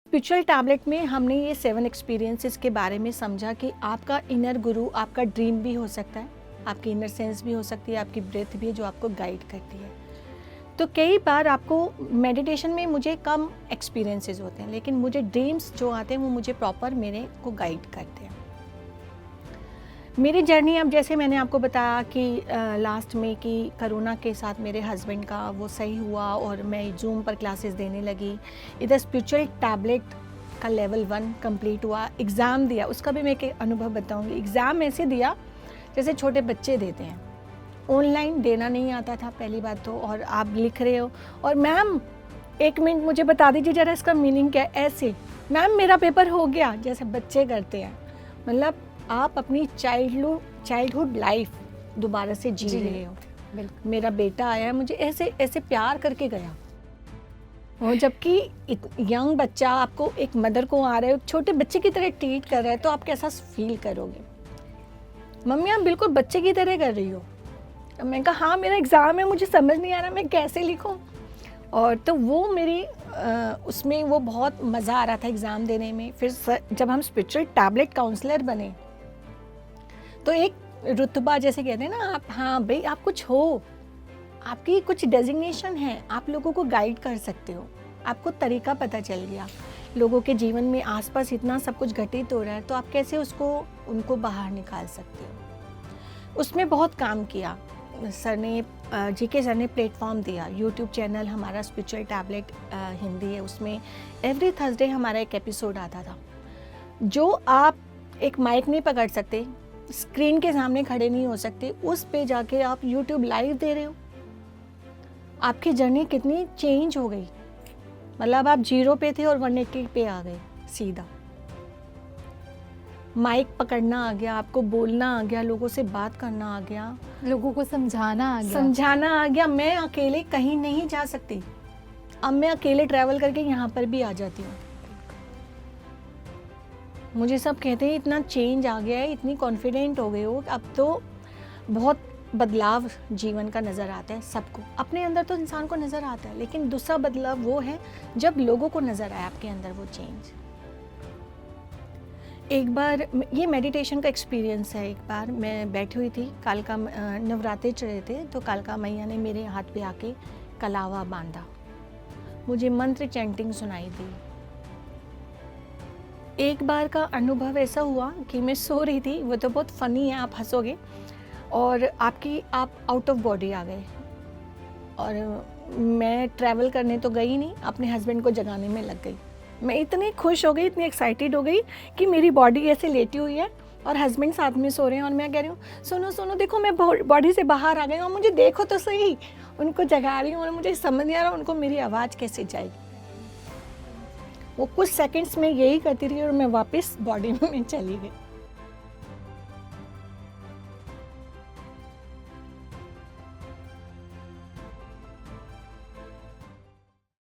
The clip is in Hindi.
स्पिरिचुअल टैबलेट में हमने ये 7 एक्सपीरियंसेस के बारे में समझा कि आपका इनर गुरु आपका ड्रीम भी हो सकता है, आपकी इनर सेंस भी हो सकती है, आपकी ब्रेथ भी है जो आपको गाइड करती है। तो कई बार आपको मेडिटेशन में मुझे कम एक्सपीरियंसेस होते हैं, लेकिन मुझे ड्रीम्स जो आते हैं वो मुझे प्रॉपर मेरे को गाइड करते हैं। मेरी जर्नी, अब जैसे मैंने आपको बताया कि लास्ट में कि कोरोना के साथ मेरे हस्बैंड का वो सही हुआ और मैं जूम पर क्लासेस देने लगी। इधर स्पिरिचुअल टैबलेट का लेवल 1 कंप्लीट हुआ, एग्ज़ाम दिया, उसका भी मैं एक अनुभव बताऊंगी। एग्ज़ाम ऐसे दिया जैसे छोटे बच्चे देते हैं, ऑनलाइन देना नहीं आता था पहली बात तो, और आप लिख रहे हो और मैम 1 मिनट मुझे बता दीजिए ज़रा इसका मीनिंग क्या है, ऐसे मैम मेरा पेपर हो गया, जैसे बच्चे करते हैं। मतलब आप अपनी चाइल्डहुड लाइफ दोबारा से जी रहे हो। बिल्कुल। मेरा बेटा आया मुझे ऐसे ऐसे प्यार करके गया, और जबकि यंग बच्चा आपको एक मदर को आ रहा है, छोटे बच्चे की तरह ट्रीट कर रहा है, तो आप कैसा फील करोगे? मम्मी आप बिल्कुल बच्चे की तरह कर रही हो। मैं कहा हाँ मेरा एग्ज़ाम है, मुझे समझ नहीं आ रहा मैं कैसे लिखूं। और तो वो मेरी उसमें वो बहुत मज़ा आ रहा था एग्ज़ाम देने में। फिर जब हम स्पिरिचुअल टैबलेट काउंसलर बने तो एक रुतबा जैसे कहते हैं ना, आप हाँ भाई आप कुछ हो, आपकी कुछ डेजिग्नेशन है, आप लोगों को गाइड कर सकते हो, आपको तरीका पता चल गया। लोगों के जीवन में आसपास इतना सब कुछ घटित हो रहा है, तो आप कैसे उनको बाहर निकाल सकते हो। उसमें बहुत काम किया सर ने, जीके सर ने प्लेटफॉर्म दिया। यूट्यूब चैनल हमारा स्पिरिचुअल टैबलेट हिंदी है, उसमें एवरी थर्सडे हमारा एक एपिसोड आता था। जो आप एक माइक नहीं पकड़ सकते, स्क्रीन के सामने खड़े नहीं हो सकते, उस पे जाके आप यूट्यूब लाइव दे रहे हो। आपकी जर्नी कितनी चेंज हो गई, मतलब आप 0 पे थे और 180 पे आ गए सीधा। माइक पकड़ना आ गया, आपको बोलना आ गया, लोगों से बात करना आ गया, लोगों को समझाना आ गया। मैं अकेले कहीं नहीं जा सकती, अब मैं अकेले ट्रैवल करके यहाँ पर भी आ जाती हूँ। मुझे सब कहते हैं इतना चेंज आ गया है, इतनी कॉन्फिडेंट हो गए हो, अब तो बहुत बदलाव जीवन का नज़र आता है सबको। अपने अंदर तो इंसान को नज़र आता है, लेकिन दूसरा बदलाव वो है जब लोगों को नज़र आए आपके अंदर वो चेंज। एक बार ये मेडिटेशन का एक्सपीरियंस है। एक बार मैं बैठी हुई थी, कालका नवरात्रे चल रहे थे, तो कालका मैया ने मेरे हाथ पे आके कलावा बांधा, मुझे मंत्र चैंटिंग सुनाई दी। एक बार का अनुभव ऐसा हुआ कि मैं सो रही थी, वो तो बहुत फ़नी है, आप हंसोगे, और आप आउट ऑफ बॉडी आ गए, और मैं ट्रैवल करने तो गई नहीं, अपने हस्बैंड को जगाने में लग गई। मैं इतनी खुश हो गई, इतनी एक्साइटेड हो गई कि मेरी बॉडी ऐसे लेटी हुई है और हस्बैंड साथ में सो रहे हैं, और मैं कह रही हूँ सुनो सुनो देखो मैं बॉडी से बाहर आ गई हूँ, मुझे देखो तो सही। उनको जगा रही हूँ और मुझे समझ नहीं आ रहा उनको मेरी आवाज़ कैसे जाएगी। वो कुछ सेकंड्स में यही करती रही और मैं वापस बॉडी में चली गई।